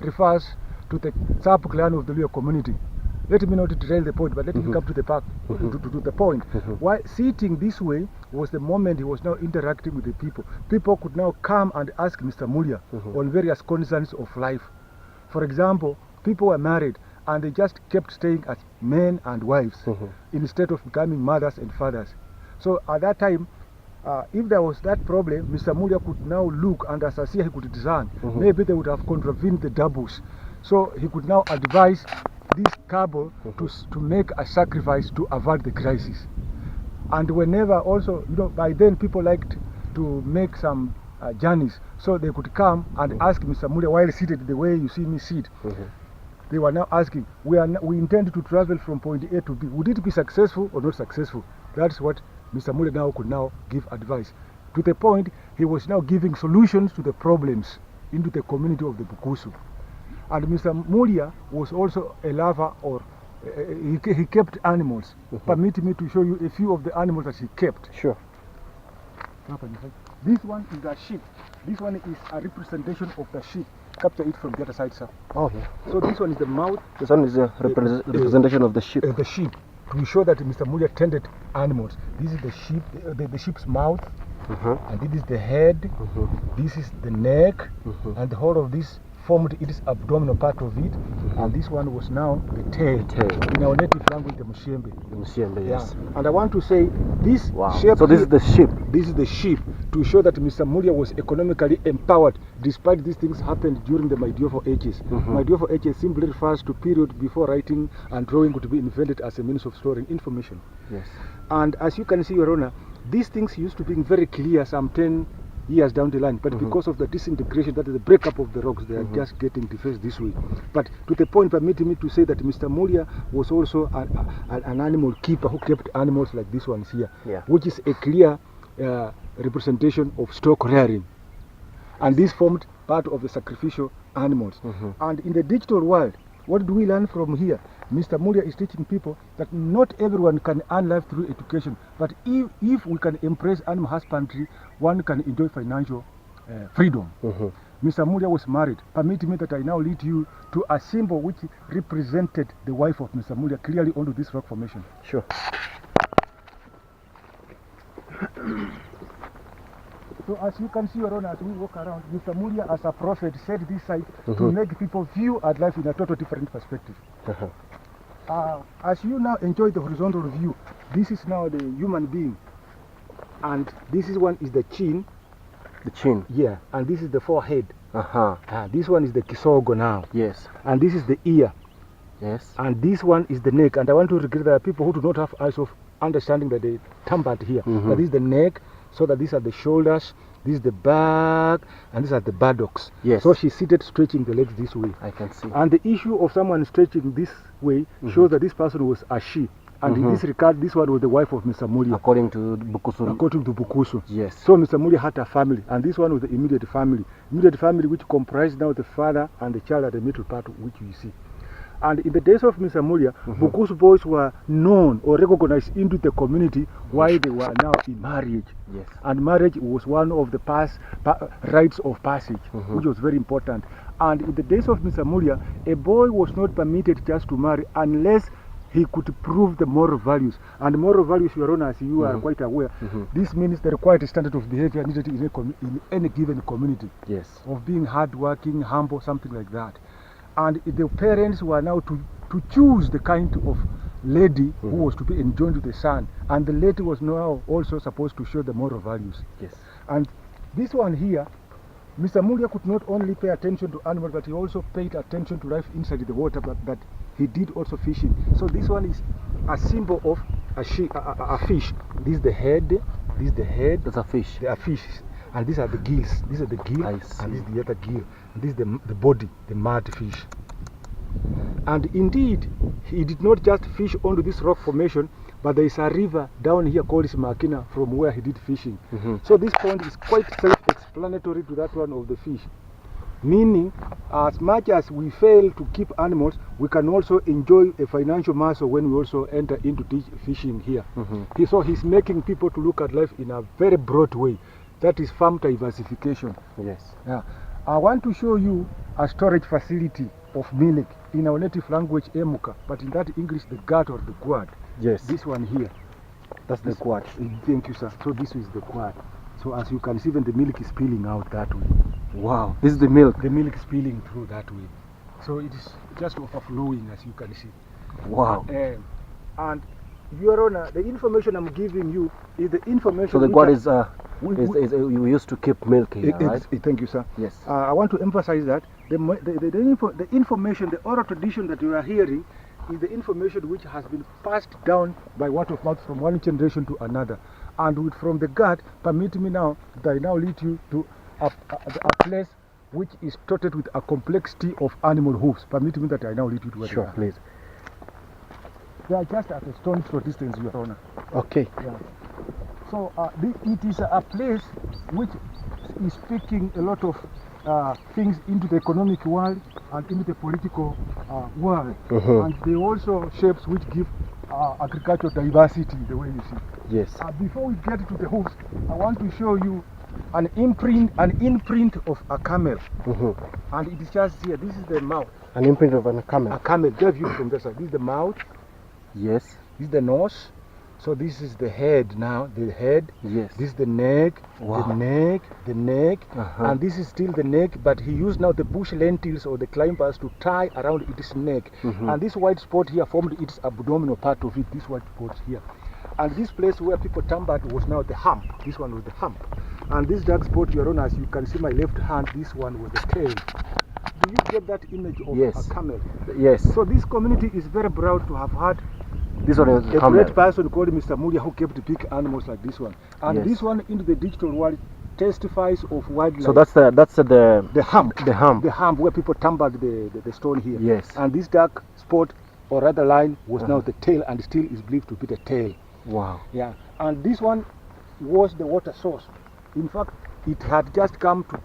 refers to the sub-clan of the Luo community. Let me not derail the point, but let me come to the to the point. Why sitting this way was the moment he was now interacting with the people. People could now come and ask Mr. Mulia on various concerns of life. For example, people were married and they just kept staying as men and wives instead of becoming mothers and fathers. So at that time, if there was that problem, Mr. Mulia could now look, and as I see, he could discern. Maybe they would have contravened the doubles. So he could now advise this couple to make a sacrifice to avert the crisis. And whenever also, by then people liked to make some journeys, so they could come and ask Mr. Mulia while seated the way you see me sit. They were now asking, we intend to travel from point A to B. Would it be successful or not successful? That's what Mr. Mulia now could now give advice. To the point, he was now giving solutions to the problems into the community of the Bukusu. And Mr. Mulia was also a lover, or he kept animals. Permit me to show you a few of the animals that he kept. Sure. This one is a sheep. This one is a representation of the sheep. Capture it from the other side, sir. Oh, yeah. So this one is the mouth. This one is a representation of the sheep. The sheep. To show that Mr. Mulia tended animals. This is the sheep, the sheep's mouth, and this is the head, this is the neck, and the whole of this formed its abdominal part of it, and this one was now the tail. In our native language, the Mushembe. The Mushembe, yes. Yeah. And I want to say this shape. So this is the sheep. This is the sheep, to show that Mr. Mulia was economically empowered despite these things happened during the Maidiofo ages. Maidiofo ages simply refers to period before writing and drawing could be invented as a means of storing information. Yes. And as you can see, Your Honor, these things used to be very clear some 10 years down the line, but because of the disintegration, that is the breakup of the rocks, they are just getting defaced this way. But to the point, permit me to say that Mr. Mulia was also an animal keeper who kept animals like this one here, which is a clear representation of stock rearing. And this formed part of the sacrificial animals. And in the digital world, what do we learn from here? Mr. Mulia is teaching people that not everyone can earn life through education, but if we can embrace animal husbandry, one can enjoy financial freedom. Mr. Mulia was married. Permit me that I now lead you to a symbol which represented the wife of Mr. Mulia clearly onto this rock formation. Sure. So as you can see, Your Honor, as we walk around, Mr. Mulia as a prophet set this site to make people view at life in a totally different perspective. As you now enjoy the horizontal view, this is now the human being, and this one is the chin. The chin. Yeah, and this is the forehead. This one is the kisogo now. Yes. And this is the ear. Yes. And this one is the neck. And I want to regret that people who do not have eyes of understanding that they tampered here. But this is the neck, so that these are the shoulders, this is the back, and these are the buttocks. Yes. So she's seated stretching the legs this way. I can see. And the issue of someone stretching this way shows that this person was a she. And in this regard, this one was the wife of Mr. Mulia. According to Bukusu. According to Bukusu. Yes. So Mr. Mulia had a family, and this one was the immediate family. Immediate family which comprised now the father and the child at the middle part, which you see. And in the days of Mr. Mulia, Bukusu boys were known or recognized into the community while they were now in marriage. Yes. And marriage was one of the rites of passage, which was very important. And in the days of Mr. Mulia, a boy was not permitted just to marry unless he could prove the moral values. And moral values, Your Honor, as you are quite aware, this means the required standard of behavior needed in any given community. Yes. Of being hardworking, humble, something like that. And the parents were now to choose the kind of lady who was to be enjoined to the son. And the lady was now also supposed to show the moral values. Yes. And this one here, Mr. Mulia could not only pay attention to animals, but he also paid attention to life inside the water, but that he did also fishing. So this one is a symbol of a fish. This is the head, this is the head. That's a fish. They are fish. And these are the gills. These are the gill, and this is the other gill. And this is the body, the mud fish. And indeed, he did not just fish onto this rock formation, but there is a river down here called Makina from where he did fishing. So this point is quite self-explanatory to that one of the fish. Meaning, as much as we fail to keep animals, we can also enjoy a financial muscle when we also enter into fishing here. So he's making people to look at life in a very broad way. That is farm diversification. Yes. Yeah. I want to show you a storage facility of milk in our native language, Emuka, but in that English, the gut or the quad. Yes. This one here. That's the quad. Thank you, sir. So this is the quad. So as you can see, even the milk is spilling out that way. Wow. This is the milk. The milk is spilling through that way. So it is just overflowing, as you can see. Wow. And Your Honor, the information I'm giving you is the information. So the quad is we used to keep milk here, right? Thank you, sir. Yes. I want to emphasize that the information, the oral tradition that you are hearing is the information which has been passed down by word of mouth from one generation to another. And from the gut, permit me now that I now lead you to a place which is dotted with a complexity of animal hoofs. Permit me that I now lead you to where Sure, please. They are just at a stone's throw distance, Your Honor. Okay. Yeah. So it is a place which is speaking a lot of things into the economic world and into the political world. And they also shapes which give agricultural diversity the way you see. Yes. Before we get to the hoofs, I want to show you an imprint of a camel. And it is just here. This is the mouth. An imprint of a camel. A camel. Get view from this side. This is the mouth. Yes. This is the nose. So this is the head now, the head. Yes. This is the neck, Wow. the neck, and this is still the neck, but he used now the bush lentils or the climbers to tie around its neck. And this white spot here formed its abdominal part of it, this white spot here. And this place where people tampered was now the hump. This one was the hump. And this dark spot, Your Honor, as you can see my left hand, this one was the tail. Do you get that image of a camel? Yes. So this community is very proud to have had This one is a great person called Mr. Mulia who kept big animals like this one. And Yes. this one into the digital world testifies of wildlife. So that's the hump. The hump. The hump where people tampered the stone here. Yes. And this dark spot or rather line was now the tail and still is believed to be the tail. Wow. Yeah. And this one was the water source. In fact, it had just come to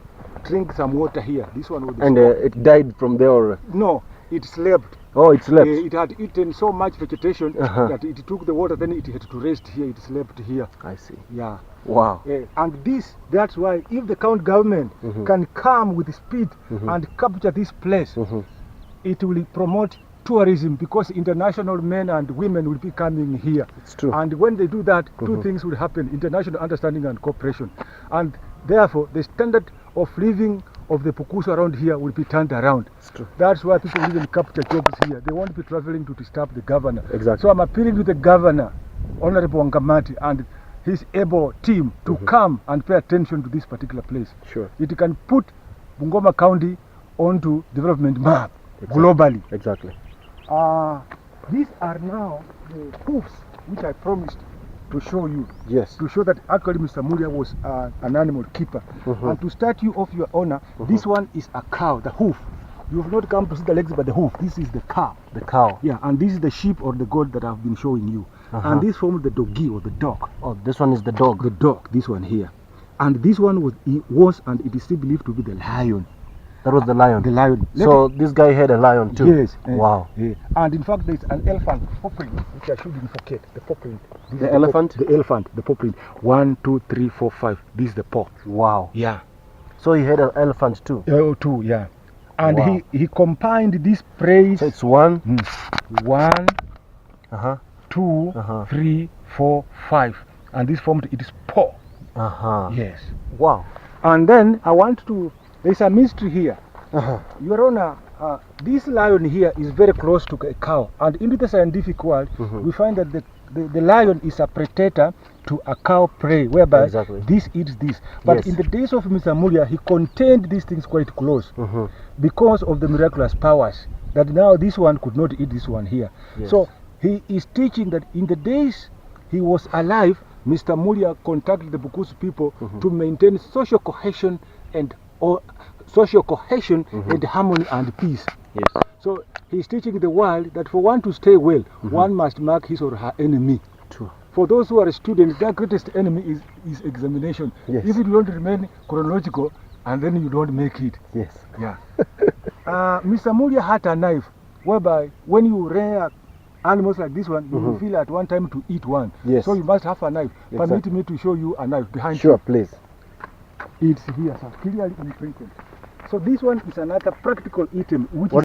drink some water here. This one was the And it died from there. Or... No, it slept. Oh, it slept. It had eaten so much vegetation that it took the water, then it had to rest here, it slept here. I see. Yeah. Wow. And that's why if the county government can come with speed and capture this place, it will promote tourism because international men and women will be coming here. It's true. And when they do that, two things will happen: international understanding and cooperation. And therefore, the standard of living of the Pukusu around here will be turned around. It's true. That's why people even capture jobs here. They won't be traveling to disturb the governor. Exactly. So I'm appealing to the governor, Honorable Wangamati, and his able team to come and pay attention to this particular place. Sure. It can put Bungoma County onto development map globally. Exactly. These are now the hoofs which I promised to show you. Yes. To show that actually Mr. Mulia was an animal keeper. And to start you off, Your Honor, this one is a cow, the hoof. You have not come to see the legs but the hoof. This is the cow. The cow. Yeah, and this is the sheep or the goat that I've been showing you. And this forms the doggy or the dog. Oh, this one is the dog. The dog, this one here. And this one was and it is still believed to be the lion. That was the lion. The lion. So this guy had a lion too. Yes. Wow. And in fact, there's an elephant paw print which I shouldn't forget. The paw print. This The is elephant? The elephant. The paw print. 1, 2, 3, 4, 5. This is the paw. Wow. Yeah. So he had an elephant too. Oh, 2. Yeah. And Wow. he combined this praise. So it's 1. 1, 2, 2, 3, 4, 5. And this formed its paw. Yes. Wow. And then I want to. There's a mystery here. Your Honor, this lion here is very close to a cow, and into the scientific world, we find that the lion is a predator to a cow prey, whereby this eats this. But in the days of Mr. Mulia, he contained these things quite close because of the miraculous powers that now this one could not eat this one here. So he is teaching that in the days he was alive, Mr. Mulia contacted the Bukusu people to maintain social cohesion and and harmony and peace. Yes. So he's teaching the world that for one to stay well, one must mark his or her enemy. True. For those who are students, their greatest enemy is examination. Yes. If you don't remain chronological, and then you don't make it. Yes. Yeah. Mr. Mulia had a knife, whereby when you rear animals like this one, you will feel at one time to eat one. Yes. So you must have a knife. Exactly. Permit me to show you a knife behind Sure, you. please. It's here, sir, clearly imprinted. So this one is another practical item which What